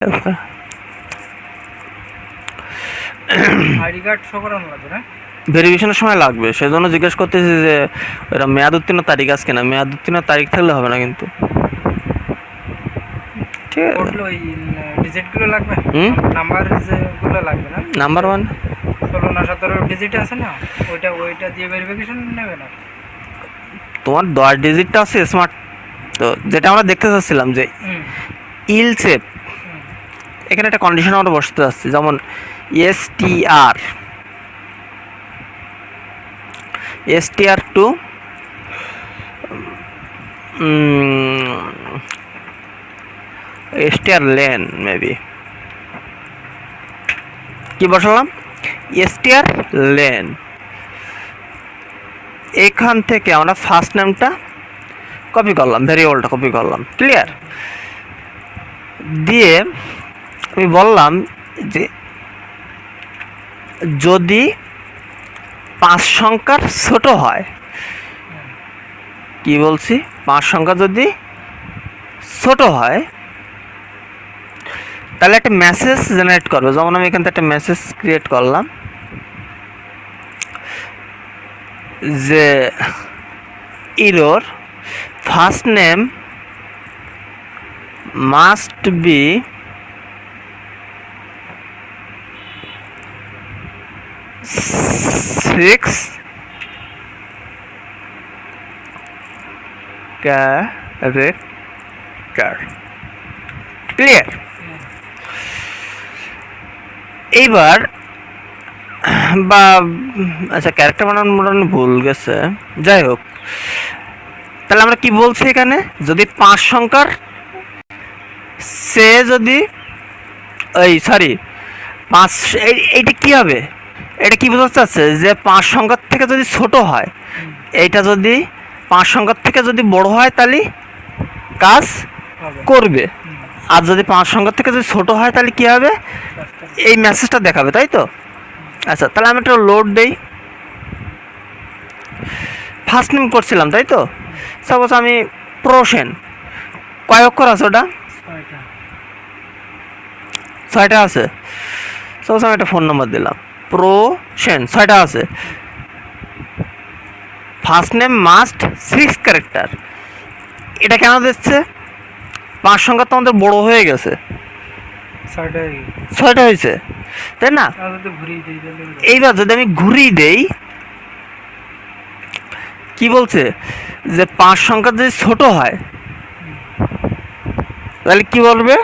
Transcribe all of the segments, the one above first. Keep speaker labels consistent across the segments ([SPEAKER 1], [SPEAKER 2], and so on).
[SPEAKER 1] আছে।
[SPEAKER 2] ID card show করানো লাগবে না?
[SPEAKER 1] ভেরিফিকেশনের সময় লাগবে, সেজন্য জিজ্ঞেস করতেছি যে এটা মেয়াদ উত্তীর্ণ তারিখ আছে কিনা। মেয়াদ উত্তীর্ণ তারিখ থাকলে হবে না কিন্তু। ঠিক আছে,
[SPEAKER 2] কোডগুলো ওই ডিজিটগুলো লাগবে,
[SPEAKER 1] হুম,
[SPEAKER 2] নাম্বার যেগুলো লাগবে না?
[SPEAKER 1] নাম্বার 1
[SPEAKER 2] 16 না 17 ডিজিট আছে না, ওইটা দিয়ে ভেরিফিকেশন নেবে না?
[SPEAKER 1] তোমার 10 ডিজিটটা আছে স্মার্ট। তো যেটা আমরা দেখতে চাচ্ছিলাম যে ইল সেপ, এখানে একটা কন্ডিশন আমরা বসতে যাচ্ছি, যেমন STR to STR lane maybe কি বসালাম, এসটিআর লেন। এখান থেকে আমরা ফার্স্ট নেমটা কপি করলাম, ভেরিয়েবলটা কপি করলাম, ক্লিয়ার। দিয়ে আমি বললাম যে যদি 5 সংখ্যার ছোট হয়, কি বলছি, 5 সংখ্যা যদি ছোট হয় তাহলে একটা মেসেজ জেনারেট করবে। যেমন আমি এখান থেকে একটা মেসেজ ক্রিয়েট করলাম যে error first name must be six character, clear. এইবার বা আচ্ছা, ক্যারেক্টার বানানো ভুল গেছে, যাই হোক। তাহলে আমরা কি বলছি এখানে, যদি 5 সংখ্যার সে যদি এই সরি 5, এইটা কি হবে, এটা কি বোঝাতে চাচ্ছে যে 5 সংখ্যার থেকে যদি ছোট হয়, এইটা যদি 5 সংখ্যার থেকে যদি বড় হয় তাহলে কাজ করবে, আর যদি 5 সংখ্যার থেকে যদি ছোট হয় তাহলে কি হবে, এই মেসেজটা দেখাবে, তাই তো। আচ্ছা, তাহলে আমি একটা লোড দেই। ফার্স্ট নেম করছিলাম, তাই তো। সাপোজ আমি প্রোশন, কয় অক্ষর আছে ওটা, 6টা আছে। সাপোজ আমি একটা ফোন নাম্বার দিলাম, প্রোশন 6টা আছে। ফার্স্ট নেম মাস্ট 6 ক্যারেক্টার, এটা কেন দিচ্ছে, 5 সংখ্যা তো আমাদের বড় হয়ে গেছে, 6টা হয়েছে, তাই না। এইবার যদি আমি ঘুরিয়ে দেই, কি বলছে যে 5 সংখ্যা যদি ছোট হয় তাহলে কি বলবে।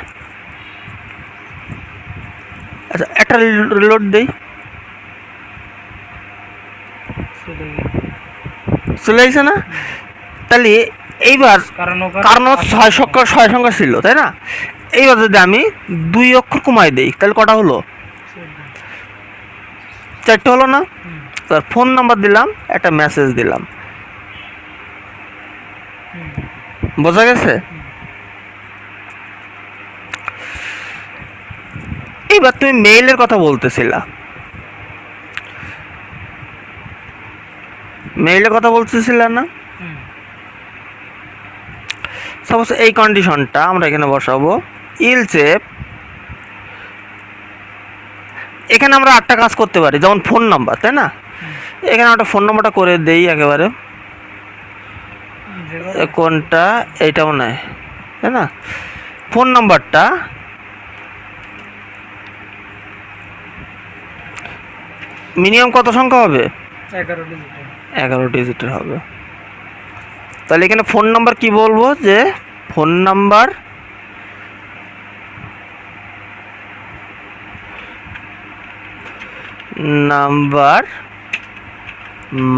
[SPEAKER 1] আচ্ছা, একটা রিলোড দেই, চলে গেছে না। তাহলে এইবার কারণ 6 সংখ্যা ছিল, তাই না। এইবার যদি আমি 2 অক্ষর কমাই দেই তাহলে কটা হলো, 4টে হলো না। ফোন নাম্বার দিলাম, একটা মেসেজ দিলাম, বোঝা গেছে। এইবার তুমি মেইলের কথা বলতেছিলা, মেইলের কথা বলতেছিলা না। সাপোজ এই কন্ডিশনটা আমরা এখানে বসাবো, ইল চেপ। এখানে আমরা 8টা কাজ করতে পারি, যেমন ফোন নাম্বার, তাই না। এখানে একটা ফোন নাম্বারটা করে দেই একেবারে, কোনটা, এইটা মনে হয়, তাই না। ফোন নাম্বারটা মিনিমাম কত সংখ্যা হবে, 11 ডিজিটের হবে। তাহলে এখানে ফোন নাম্বার কি বলবো, যে phone number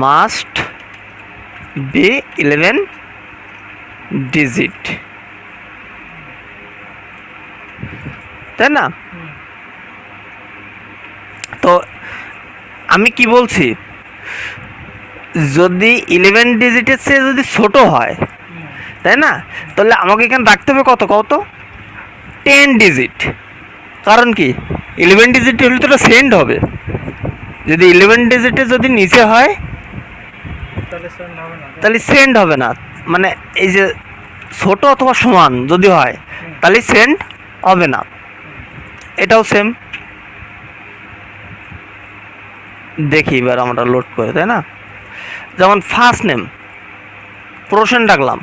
[SPEAKER 1] must be 11 digit, তাই না। তো আমি কি বলছি, যদি 11 ডিজিটের চেয়ে যদি ছোট হয়, তাই না, তাহলে আমাকে এখানে রাখতে হবে কত 10 ডিজিট। কারণ কি, 11 ডিজিট হলে তো সেন্ড হবে, যদি 11 ডিজিটে যদি নিচে হয় তাহলে সেন্ড হবে না। মানে এই যে ছোট অথবা সমান যদি হয় তাহলে সেন্ড হবে না, এটাও সেম। দেখি এবার আমরা লোড করে, তাই না? যেমন ফার্স্ট নেম প্রসেন রাখলাম,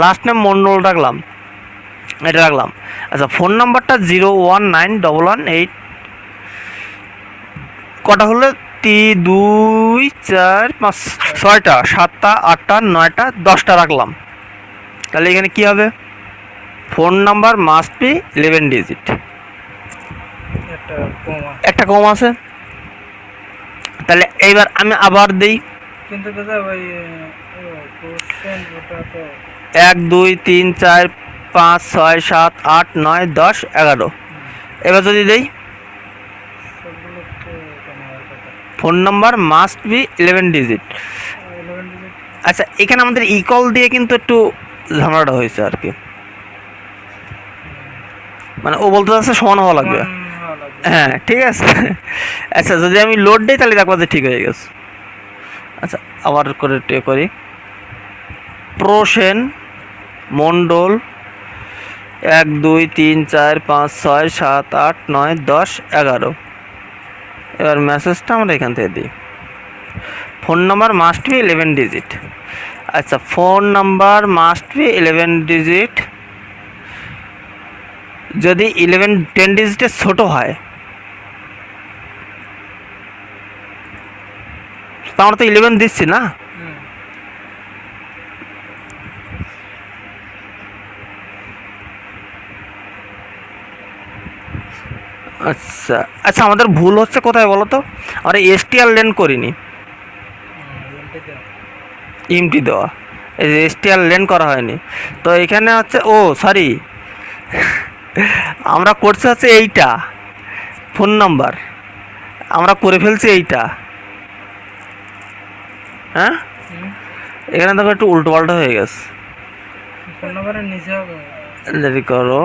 [SPEAKER 1] লাস্ট নেম মন্ডল রাখলাম, এটা রাখলাম। আচ্ছা ফোন নাম্বারটা 01911 কটা হলো? 2 4 5 6টা 7টা 8টা 9টা 10টা রাখলাম। তাহলে এখানে কি হবে? Phone number must be 11 digit. একটা কম আছে। তাহলে এইবার আমি আবার দিই,
[SPEAKER 2] কিন্তু দাদা ওই কোশ্চেন ওটা তো
[SPEAKER 1] 1 2 3 4 5 6 7 8 9 10 11। এবার যদি দেই
[SPEAKER 2] সবগুলো তো কেন আর কথা
[SPEAKER 1] phone number must be 11 digit.
[SPEAKER 2] 11 digit
[SPEAKER 1] আচ্ছা এখানে আমাদের ইকল দিয়ে কিন্তু একটু ঝামেলাটা হয়েছে আর কি, মানে ও বলতে চাচ্ছে সমান হওয়া লাগবে। হ্যাঁ ঠিক আছে। আচ্ছা যদি আমি লোড দিই তাহলে দেখবো যে ঠিক হয়ে গেছে। আচ্ছা আবার করে করি, প্রসেন মন্ডল 1 2 3 4 5 6 7 8 9 10 11। এবার মেসেজটা আমরা এখান থেকে দিই, phone number must be 11 digit. আচ্ছা phone number must be 11 digit, যদি 10 ডিজিটের ছোট হয় তা আমরা তো 11 দিচ্ছি না। আচ্ছা আচ্ছা আমাদের ভুল হচ্ছে কোথায় বলো তো? আমরা এসটিআর লেন করিনি, ইমটি দেওয়া, এই যে এসটিআর লেন করা হয়নি। তো এখানে হচ্ছে ও সরি, আমরা করছি হচ্ছে এইটা ফোন নাম্বার, আমরা করে ফেলছি এইটা। হ্যাঁ এখানে দেখো একটু উল্টো পাল্টা হয়ে গেছে।
[SPEAKER 2] ফোন নাম্বারের নিচে হবে
[SPEAKER 1] দেরি করো,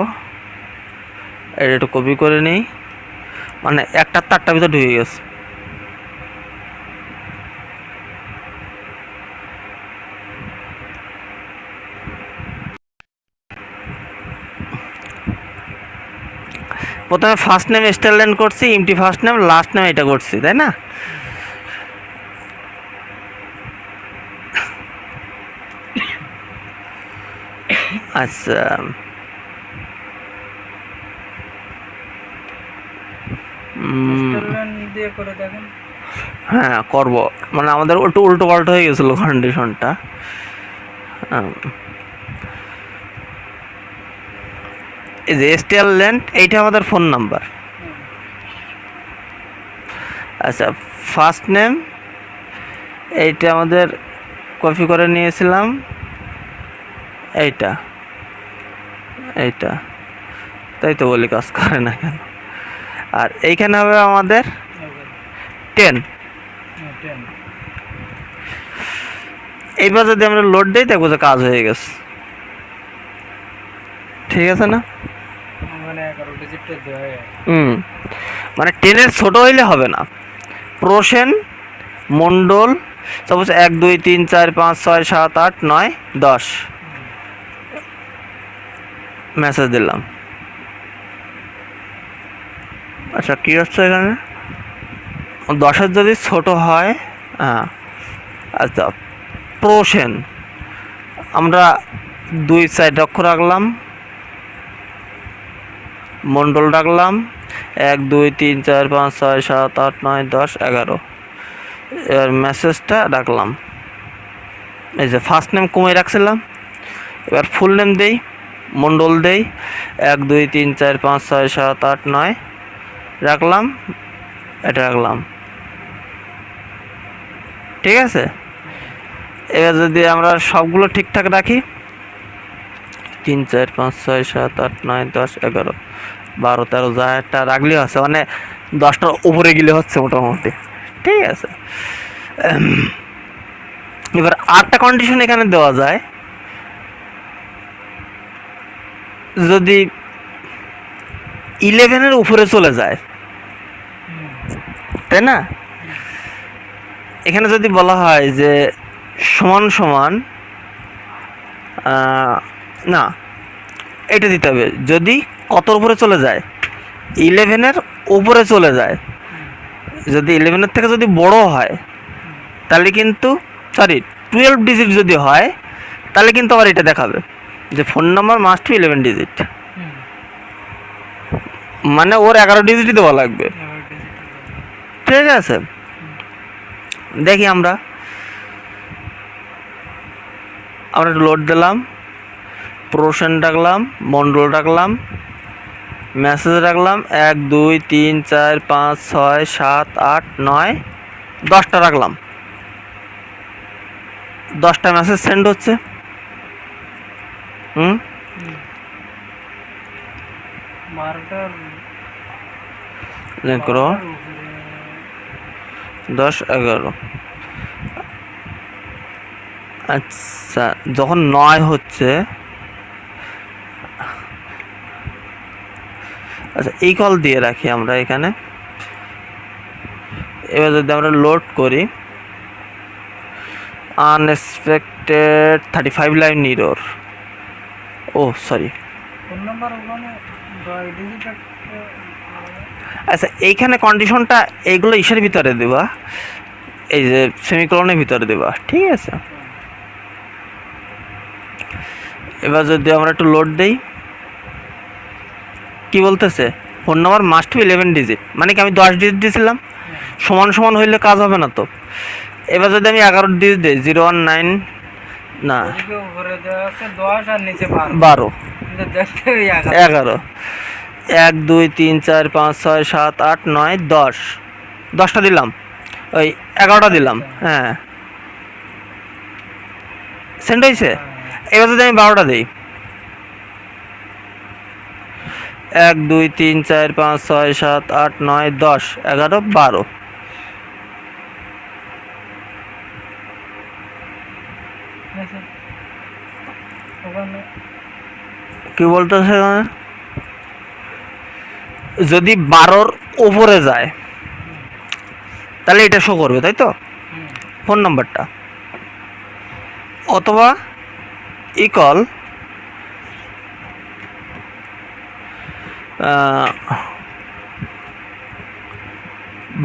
[SPEAKER 1] এটা একটু কপি করে নিই, মানে একটা তারটা ভিতর ঢুকে গেছে। প্রথমে ফার্স্ট নেম স্টারলেন করছি, empty first name, last name এটা করছি, তাই না? আচ্ছা
[SPEAKER 2] দিয়ে করে দেখেন।
[SPEAKER 1] হ্যাঁ করব, মানে আমাদের একটু উল্টো পাল্টা হয়ে গেছিল কন্ডিশনটা। এই যে এসটিআর লেন এইটা আমাদের ফোন নাম্বার। আচ্ছা ফার্স্ট নেম এইটা আমাদের কপি করে নিয়েছিলাম, এইটা এইটা তাই তো বলি কাজ করে না কেন। আর এইখানে হবে আমাদের 10। এইবার যদি আমরা লোড দিই দেখবো যে কাজ হয়ে গেছে, ঠিক আছে না? মানে 10-এর ছোট হইলে হবে না। প্রসেন মন্ডল সাপোজ 1 2 3 4 5 6 7 8 9 10 মেসেজ দিলাম। আচ্ছা কী হচ্ছে এখানে? 10-এর যদি ছোট হয়, হ্যাঁ আচ্ছা প্রসেন আমরা 2 সাইড অক্ষর রাখলাম, মন্ডল রাখলাম 1 2 3 4 5 6 7 8 9 10 11। এবার মেসেজটা রাখলাম, এই যে ফার্স্ট নেম কমে রাখছিলাম। এবার ফুল নেম দেই, মন্ডল দেই 1 2 3 4 5 6 7 8 9 রাখলাম, এটা রাখলাম, ঠিক আছে? এবার যদি আমরা সবগুলো ঠিকঠাক রাখি 3 4 5 6 7 8 9 10 11 12 13 যা একটা রাখলেই আছে, মানে 10টার উপরে গেলে হচ্ছে মোটামুটি, ঠিক আছে? এবার আরেকটা কন্ডিশন এখানে দেওয়া যায়, যদি 11-এর উপরে চলে যায়, তাই না? এখানে যদি বলা হয় যে সমান সমান, না এটা দিতে হবে, যদি কতর উপরে চলে যায় 11-এর উপরে চলে যায়, যদি 11-এর থেকে যদি বড় হয় তাহলে কিন্তু, সরি 12 ডিজিট যদি হয় তাহলে কিন্তু আবার এটা দেখাবে যে phone number must be 11 digit,
[SPEAKER 2] হুম,
[SPEAKER 1] মানে ওর 11 ডিজিটই দেওয়া লাগবে।
[SPEAKER 2] এবার ডিজিটাল
[SPEAKER 1] ঠিক আছে, দেখি আমরা একটু লোড দিলাম, প্রোশন রাখলাম, মন্ডল রাখলাম, মেসেজ রাখলাম 1 2 3 4 5 6 7 8 9 10টা রাখলাম, 10টা মেসেজ সেন্ড হচ্ছে। হুম,
[SPEAKER 2] 12টার
[SPEAKER 1] করো
[SPEAKER 2] 12টার উপরে
[SPEAKER 1] 10 11। আচ্ছা, যখন 9 হচ্ছে, আচ্ছা এই কল দিয়ে রাখি আমরা এখানে। এবার যদি আমরা লোড করি, আনএক্সপেক্টেড 35 লাইন এরর, ও সরি।
[SPEAKER 2] ফোন নাম্বার ওখানে ডিজিটাল
[SPEAKER 1] আচ্ছা এইখানে কন্ডিশনটা এইগুলো ইসের ভিতরে দেবা, এই যে সেমিকোলনের ভিতরে দেবা, ঠিক আছে। এবার যদি আমরা একটু লোড দেই, কি বলতেছে, phone number must be 11 digit, মানে কি আমি 10 ডিজিট দিয়েছিলাম, সমান সমান হইলে কাজ হবে না তো। এবার যদি আমি 11 ডিজিট দিই 019, না
[SPEAKER 2] ওদিকে উপরে দেওয়া আছে 10 আর নিচে 12
[SPEAKER 1] 12
[SPEAKER 2] কিন্তু দেখতে ওই
[SPEAKER 1] 11, 1 2 3 4 5 6 7 8 9 10, 10টা দিলাম, ওই 11টা দিলাম, হ্যাঁ সেন্ড হয়েছে। এবার যদি আমি 12টা দিই, 1 2 3 4 5 6 7 8 9 10 11 12।
[SPEAKER 2] ওখানে
[SPEAKER 1] কি বলতেছে এখানে, যদি 12-র উপরে যায় তাহলে এটা শো করবে, তাই তো ফোন নাম্বারটা, অথবা ইকল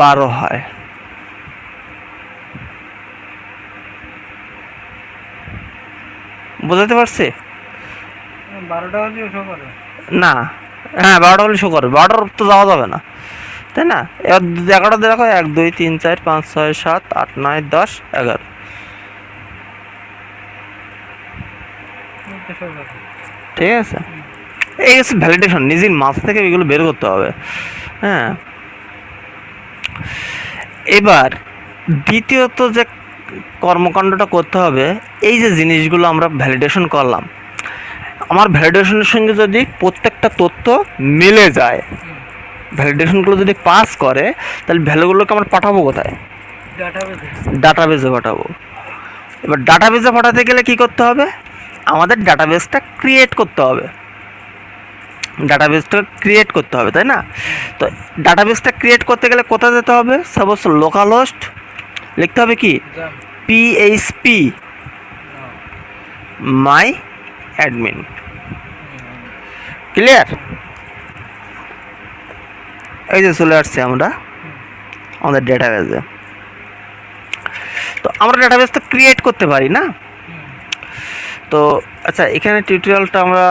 [SPEAKER 1] 12 হয়। বুঝতে পারছি
[SPEAKER 2] 12টা হলে শো করে
[SPEAKER 1] না, হ্যাঁ 12টা হলে শো করবে, 12টার তো যাওয়া যাবে না, তাই না। এবার 11টা দিয়ে রাখো, 1 2 3 4 5 6 7 8 9 10 11,
[SPEAKER 2] শো করে
[SPEAKER 1] ঠিক আছে। এই হচ্ছে ভ্যালিডেশন, নিজের মাছ থেকে এগুলো বের করতে হবে। হ্যাঁ, এবার দ্বিতীয়ত যে কর্মকাণ্ডটা করতে হবে, এই যে জিনিসগুলো আমরা ভ্যালিডেশন করলাম, আমার ভ্যালিডেশনের সঙ্গে যদি প্রত্যেকটা তথ্য মিলে যায়, ভ্যালিডেশনগুলো যদি পাস করে, তাহলে ভ্যালুগুলোকে আমরা পাঠাবো কোথায়,
[SPEAKER 2] ডাটাবেসে
[SPEAKER 1] ডাটাবেসে পাঠাবো। এবার ডাটাবেসে পাঠাতে গেলে কি করতে হবে, আমাদের ডাটাবেসটা ক্রিয়েট করতে হবে, ডাটাবেসটা ক্রিয়েট করতে হবে, তাই না। তো ডাটাবেসটা ক্রিয়েট করতে গেলে কোথায় যেতে হবে, সাপোজ লোকাল হোস্ট লিখতে হবে, কি
[SPEAKER 2] জাম
[SPEAKER 1] পিএইচপি মাই অ্যাডমিন, ক্লিয়ার। এই যে চলে আসছে আমরা আমাদের ডাটাবেসে। তো আমরা ডাটাবেস তো ক্রিয়েট করতে পারি না। তো আচ্ছা, এখানে টিউটোরিয়ালটা আমরা